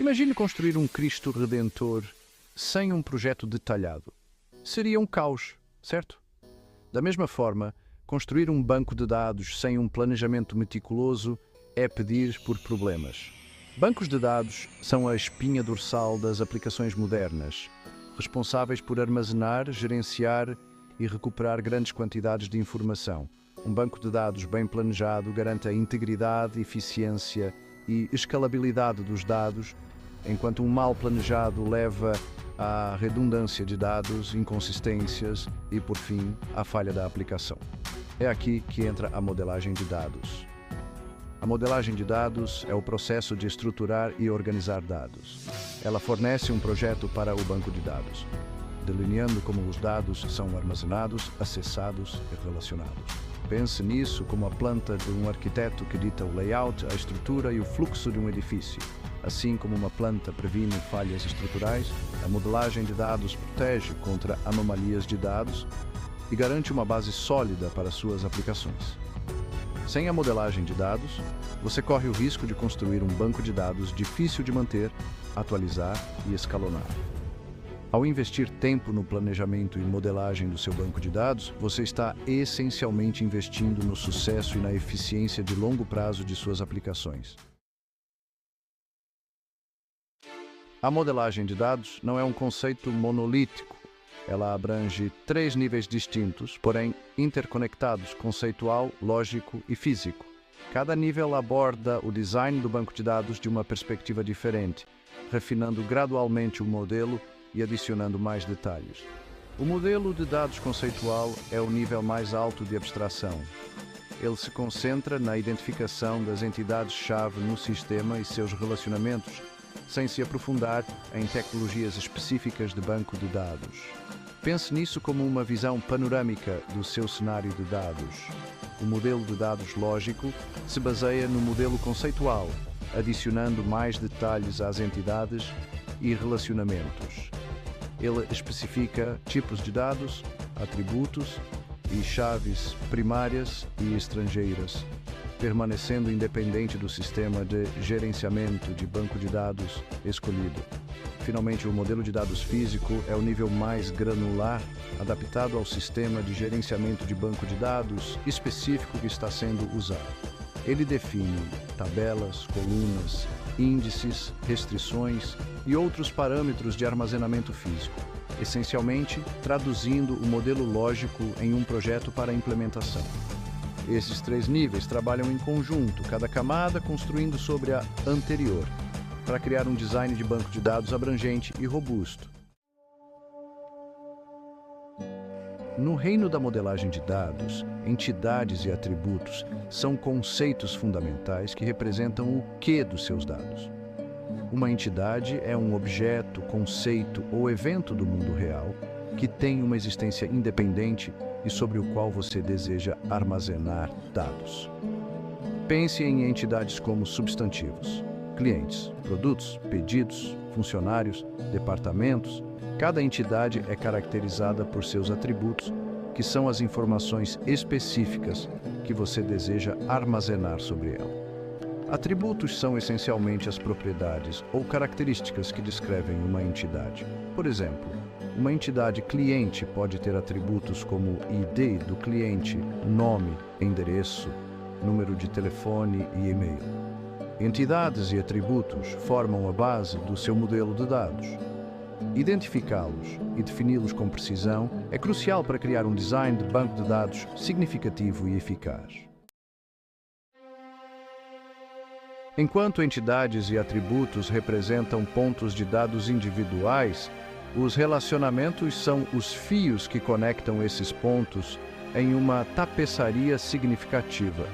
Imagine construir um Cristo Redentor sem um projeto detalhado. Seria um caos, certo? Da mesma forma, construir um banco de dados sem um planejamento meticuloso é pedir por problemas. Bancos de dados são a espinha dorsal das aplicações modernas, responsáveis por armazenar, gerenciar e recuperar grandes quantidades de informação. Um banco de dados bem planejado garante a integridade, eficiência e escalabilidade dos dados, enquanto um mal planejado leva à redundância de dados, inconsistências e, por fim, à falha da aplicação. É aqui que entra a modelagem de dados. A modelagem de dados é o processo de estruturar e organizar dados. Ela fornece um projeto para o banco de dados, delineando como os dados são armazenados, acessados e relacionados. Pense nisso como a planta de um arquiteto que dita o layout, a estrutura e o fluxo de um edifício. Assim como uma planta previne falhas estruturais, a modelagem de dados protege contra anomalias de dados e garante uma base sólida para suas aplicações. Sem a modelagem de dados, você corre o risco de construir um banco de dados difícil de manter, atualizar e escalonar. Ao investir tempo no planejamento e modelagem do seu banco de dados, você está essencialmente investindo no sucesso e na eficiência de longo prazo de suas aplicações. A modelagem de dados não é um conceito monolítico. Ela abrange 3 níveis distintos, porém interconectados: conceitual, lógico e físico. Cada nível aborda o design do banco de dados de uma perspectiva diferente, refinando gradualmente o modelo e adicionando mais detalhes. O modelo de dados conceitual é o nível mais alto de abstração. Ele se concentra na identificação das entidades-chave no sistema e seus relacionamentos, sem se aprofundar em tecnologias específicas de banco de dados. Pense nisso como uma visão panorâmica do seu cenário de dados. O modelo de dados lógico se baseia no modelo conceitual, adicionando mais detalhes às entidades e relacionamentos. Ele especifica tipos de dados, atributos e chaves primárias e estrangeiras, permanecendo independente do sistema de gerenciamento de banco de dados escolhido. Finalmente, o modelo de dados físico é o nível mais granular, adaptado ao sistema de gerenciamento de banco de dados específico que está sendo usado. Ele define tabelas, colunas, índices, restrições e outros parâmetros de armazenamento físico, essencialmente traduzindo o modelo lógico em um projeto para implementação. Esses 3 níveis trabalham em conjunto, cada camada construindo sobre a anterior, para criar um design de banco de dados abrangente e robusto. No reino da modelagem de dados, entidades e atributos são conceitos fundamentais que representam o quê dos seus dados. Uma entidade é um objeto, conceito ou evento do mundo real que tem uma existência independente e sobre o qual você deseja armazenar dados. Pense em entidades como substantivos, clientes, produtos, pedidos, funcionários, departamentos. Cada entidade é caracterizada por seus atributos, que são as informações específicas que você deseja armazenar sobre ela. Atributos são essencialmente as propriedades ou características que descrevem uma entidade. Por exemplo, uma entidade cliente pode ter atributos como ID do cliente, nome, endereço, número de telefone e e-mail. Entidades e atributos formam a base do seu modelo de dados. Identificá-los e defini-los com precisão é crucial para criar um design de banco de dados significativo e eficaz. Enquanto entidades e atributos representam pontos de dados individuais, os relacionamentos são os fios que conectam esses pontos em uma tapeçaria significativa.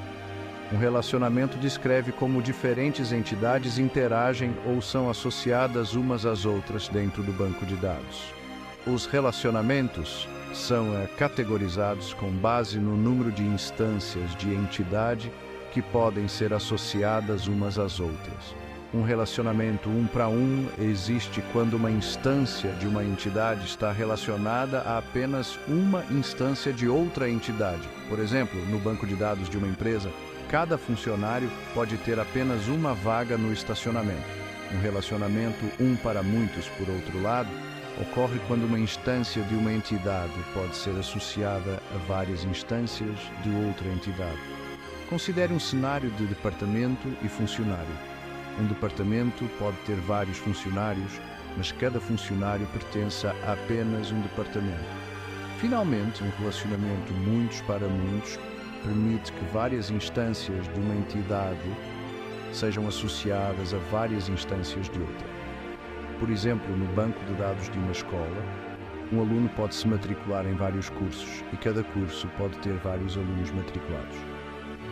Um relacionamento descreve como diferentes entidades interagem ou são associadas umas às outras dentro do banco de dados. Os relacionamentos são categorizados com base no número de instâncias de entidade que podem ser associadas umas às outras. Um relacionamento 1 para 1 existe quando uma instância de uma entidade está relacionada a apenas uma instância de outra entidade. Por exemplo, no banco de dados de uma empresa, cada funcionário pode ter apenas uma vaga no estacionamento. Um relacionamento um para muitos, por outro lado, ocorre quando uma instância de uma entidade pode ser associada a várias instâncias de outra entidade. Considere um cenário de departamento e funcionário. Um departamento pode ter vários funcionários, mas cada funcionário pertence a apenas um departamento. Finalmente, um relacionamento muitos para muitos permite que várias instâncias de uma entidade sejam associadas a várias instâncias de outra. Por exemplo, no banco de dados de uma escola, um aluno pode se matricular em vários cursos e cada curso pode ter vários alunos matriculados.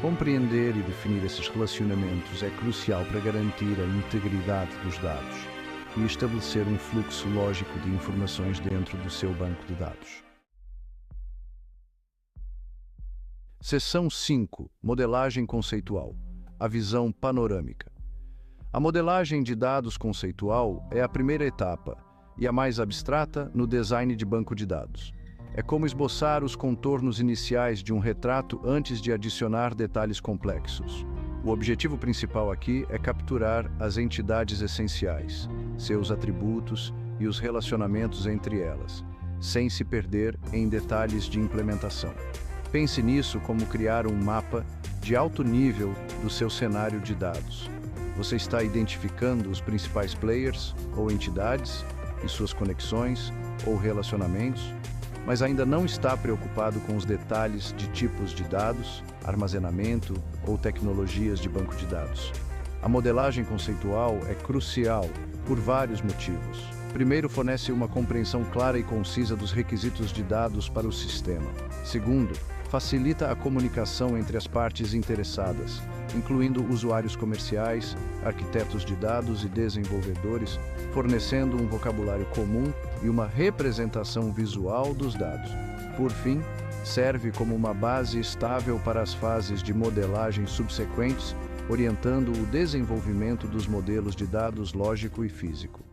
Compreender e definir esses relacionamentos é crucial para garantir a integridade dos dados e estabelecer um fluxo lógico de informações dentro do seu banco de dados. Seção 5. Modelagem conceitual. A visão panorâmica. A modelagem de dados conceitual é a primeira etapa e a mais abstrata no design de banco de dados. É como esboçar os contornos iniciais de um retrato antes de adicionar detalhes complexos. O objetivo principal aqui é capturar as entidades essenciais, seus atributos e os relacionamentos entre elas, sem se perder em detalhes de implementação. Pense nisso como criar um mapa de alto nível do seu cenário de dados. Você está identificando os principais players ou entidades e suas conexões ou relacionamentos, mas ainda não está preocupado com os detalhes de tipos de dados, armazenamento ou tecnologias de banco de dados. A modelagem conceitual é crucial por vários motivos. Primeiro, fornece uma compreensão clara e concisa dos requisitos de dados para o sistema. Segundo, facilita a comunicação entre as partes interessadas, incluindo usuários comerciais, arquitetos de dados e desenvolvedores, fornecendo um vocabulário comum e uma representação visual dos dados. Por fim, serve como uma base estável para as fases de modelagem subsequentes, orientando o desenvolvimento dos modelos de dados lógico e físico.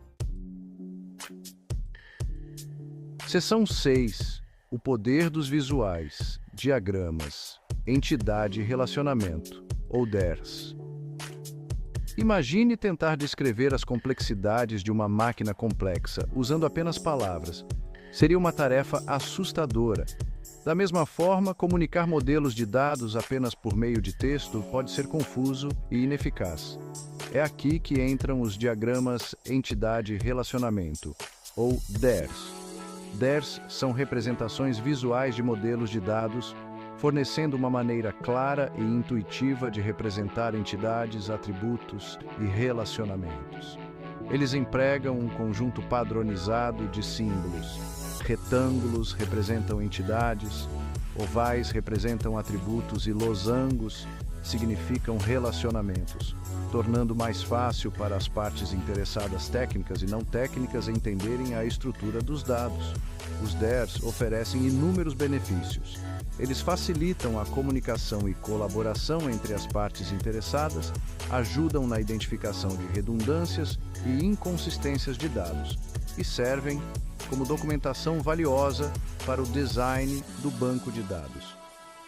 Seção 6. O poder dos visuais, diagramas, entidade e relacionamento, ou DERs. Imagine tentar descrever as complexidades de uma máquina complexa usando apenas palavras. Seria uma tarefa assustadora. Da mesma forma, comunicar modelos de dados apenas por meio de texto pode ser confuso e ineficaz. É aqui que entram os diagramas entidade-relacionamento, ou DERs. DERs são representações visuais de modelos de dados, fornecendo uma maneira clara e intuitiva de representar entidades, atributos e relacionamentos. Eles empregam um conjunto padronizado de símbolos. Retângulos representam entidades, ovais representam atributos e losangos significam relacionamentos, tornando mais fácil para as partes interessadas técnicas e não técnicas entenderem a estrutura dos dados. Os DERs oferecem inúmeros benefícios. Eles facilitam a comunicação e colaboração entre as partes interessadas, ajudam na identificação de redundâncias e inconsistências de dados e servem como documentação valiosa para o design do banco de dados.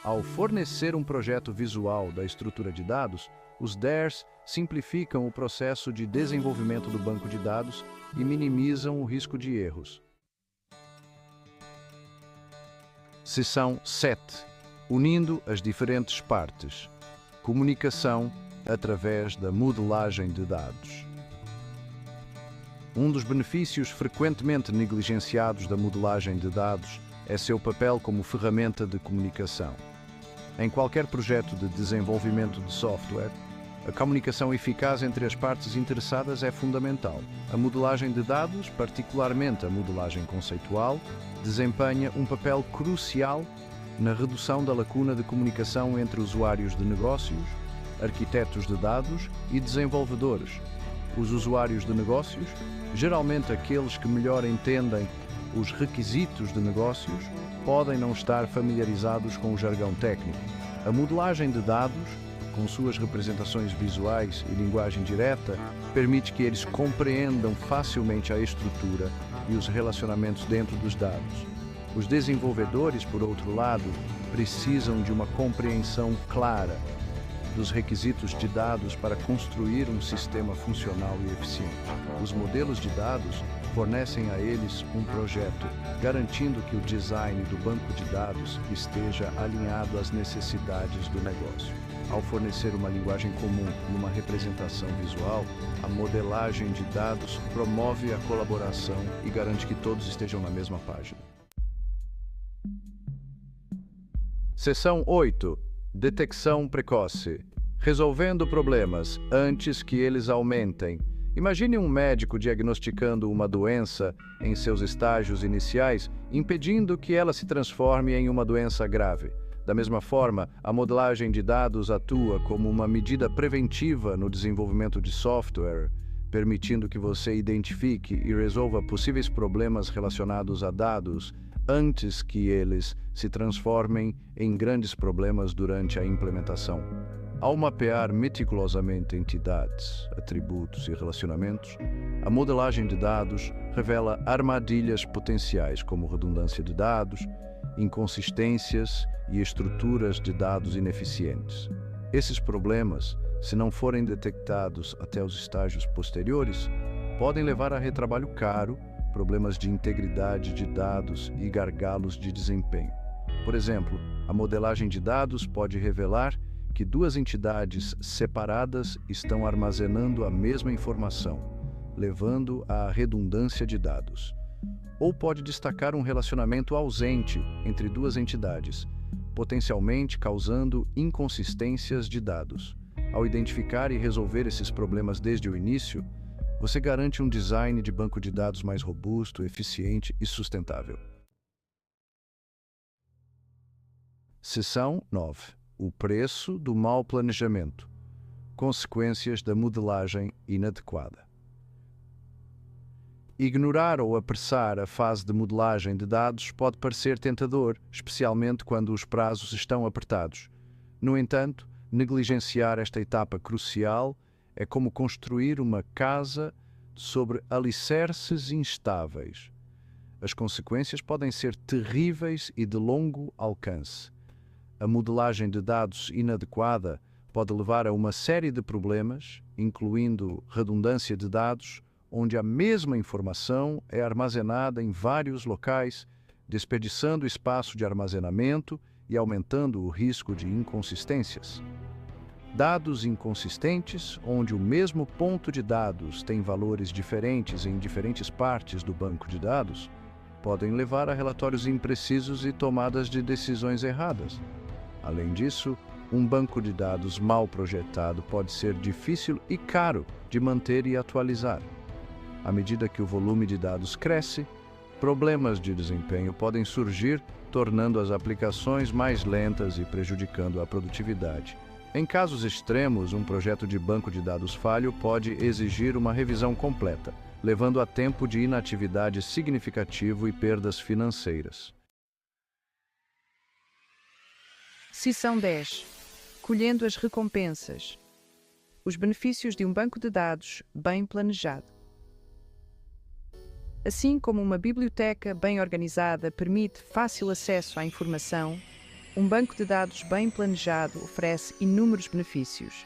Ao fornecer um projeto visual da estrutura de dados, os DERs simplificam o processo de desenvolvimento do banco de dados e minimizam o risco de erros. Seção 7. Unindo as diferentes partes. Comunicação através da modelagem de dados. Um dos benefícios frequentemente negligenciados da modelagem de dados é seu papel como ferramenta de comunicação. Em qualquer projeto de desenvolvimento de software, a comunicação eficaz entre as partes interessadas é fundamental. A modelagem de dados, particularmente a modelagem conceitual, desempenha um papel crucial na redução da lacuna de comunicação entre usuários de negócios, arquitetos de dados e desenvolvedores. Os usuários de negócios, geralmente aqueles que melhor entendem os requisitos de negócios, podem não estar familiarizados com o jargão técnico. A modelagem de dados, com suas representações visuais e linguagem direta, permite que eles compreendam facilmente a estrutura e os relacionamentos dentro dos dados. Os desenvolvedores, por outro lado, precisam de uma compreensão clara dos requisitos de dados para construir um sistema funcional e eficiente. Os modelos de dados fornecem a eles um projeto, garantindo que o design do banco de dados esteja alinhado às necessidades do negócio. Ao fornecer uma linguagem comum e uma representação visual, a modelagem de dados promove a colaboração e garante que todos estejam na mesma página. Seção 8. Detecção precoce. Resolvendo problemas antes que eles aumentem. Imagine um médico diagnosticando uma doença em seus estágios iniciais, impedindo que ela se transforme em uma doença grave. Da mesma forma, a modelagem de dados atua como uma medida preventiva no desenvolvimento de software, permitindo que você identifique e resolva possíveis problemas relacionados a dados antes que eles se transformem em grandes problemas durante a implementação. Ao mapear meticulosamente entidades, atributos e relacionamentos, a modelagem de dados revela armadilhas potenciais como redundância de dados, inconsistências e estruturas de dados ineficientes. Esses problemas, se não forem detectados até os estágios posteriores, podem levar a retrabalho caro, problemas de integridade de dados e gargalos de desempenho. Por exemplo, a modelagem de dados pode revelar que duas entidades separadas estão armazenando a mesma informação, levando à redundância de dados. Ou pode destacar um relacionamento ausente entre duas entidades, potencialmente causando inconsistências de dados. Ao identificar e resolver esses problemas desde o início, você garante um design de banco de dados mais robusto, eficiente e sustentável. Seção 9. O preço do mau planejamento. Consequências da modelagem inadequada. Ignorar ou apressar a fase de modelagem de dados pode parecer tentador, especialmente quando os prazos estão apertados. No entanto, negligenciar esta etapa crucial é como construir uma casa sobre alicerces instáveis. As consequências podem ser terríveis e de longo alcance. A modelagem de dados inadequada pode levar a uma série de problemas, incluindo redundância de dados, onde a mesma informação é armazenada em vários locais, desperdiçando espaço de armazenamento e aumentando o risco de inconsistências. Dados inconsistentes, onde o mesmo ponto de dados tem valores diferentes em diferentes partes do banco de dados, podem levar a relatórios imprecisos e tomadas de decisões erradas. Além disso, um banco de dados mal projetado pode ser difícil e caro de manter e atualizar. À medida que o volume de dados cresce, problemas de desempenho podem surgir, tornando as aplicações mais lentas e prejudicando a produtividade. Em casos extremos, um projeto de banco de dados falho pode exigir uma revisão completa, levando a tempo de inatividade significativo e perdas financeiras. Seção 10. Colhendo as recompensas. Os benefícios de um banco de dados bem planejado. Assim como uma biblioteca bem organizada permite fácil acesso à informação, um banco de dados bem planejado oferece inúmeros benefícios,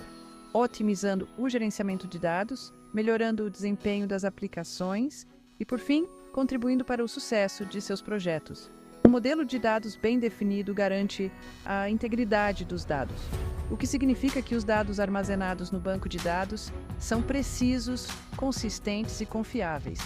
otimizando o gerenciamento de dados, melhorando o desempenho das aplicações e, por fim, contribuindo para o sucesso de seus projetos. Um modelo de dados bem definido garante a integridade dos dados, o que significa que os dados armazenados no banco de dados são precisos, consistentes e confiáveis.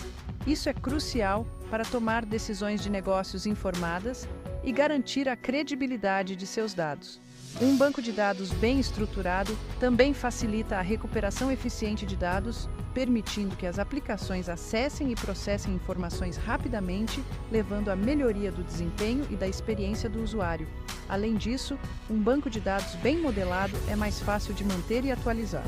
Isso é crucial para tomar decisões de negócios informadas e garantir a credibilidade de seus dados. Um banco de dados bem estruturado também facilita a recuperação eficiente de dados, permitindo que as aplicações acessem e processem informações rapidamente, levando à melhoria do desempenho e da experiência do usuário. Além disso, um banco de dados bem modelado é mais fácil de manter e atualizar.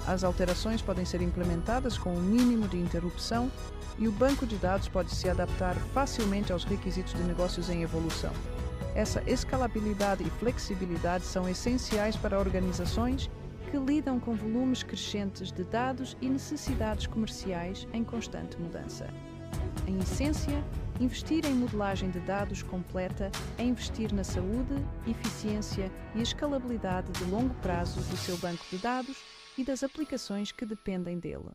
As alterações podem ser implementadas com um mínimo de interrupção e o banco de dados pode se adaptar facilmente aos requisitos de negócios em evolução. Essa escalabilidade e flexibilidade são essenciais para organizações que lidam com volumes crescentes de dados e necessidades comerciais em constante mudança. Em essência, Investir em modelagem de dados completa é investir na saúde, eficiência e escalabilidade de longo prazo do seu banco de dados e das aplicações que dependem dele.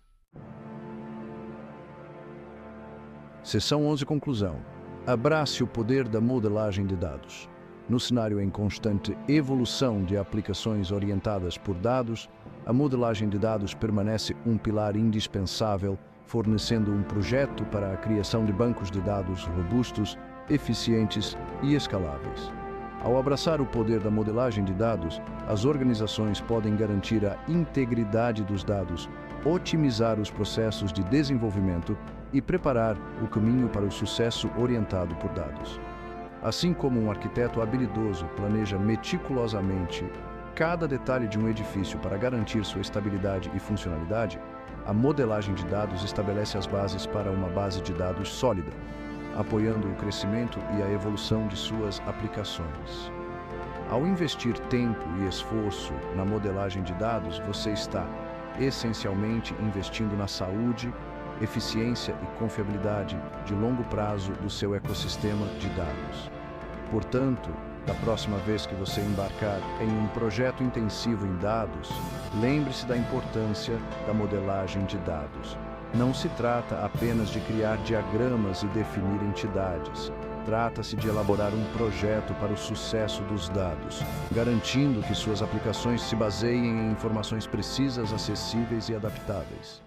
Seção 11. Conclusão. Abrace o poder da modelagem de dados. No cenário em constante evolução de aplicações orientadas por dados, a modelagem de dados permanece um pilar indispensável, fornecendo um projeto para a criação de bancos de dados robustos, eficientes e escaláveis. Ao abraçar o poder da modelagem de dados, as organizações podem garantir a integridade dos dados, otimizar os processos de desenvolvimento e preparar o caminho para o sucesso orientado por dados. Assim como um arquiteto habilidoso planeja meticulosamente cada detalhe de um edifício para garantir sua estabilidade e funcionalidade, a modelagem de dados estabelece as bases para uma base de dados sólida, apoiando o crescimento e a evolução de suas aplicações. Ao investir tempo e esforço na modelagem de dados, você está, essencialmente, investindo na saúde, eficiência e confiabilidade de longo prazo do seu ecossistema de dados. Portanto, da próxima vez que você embarcar em um projeto intensivo em dados, lembre-se da importância da modelagem de dados. Não se trata apenas de criar diagramas e definir entidades. Trata-se de elaborar um projeto para o sucesso dos dados, garantindo que suas aplicações se baseiem em informações precisas, acessíveis e adaptáveis.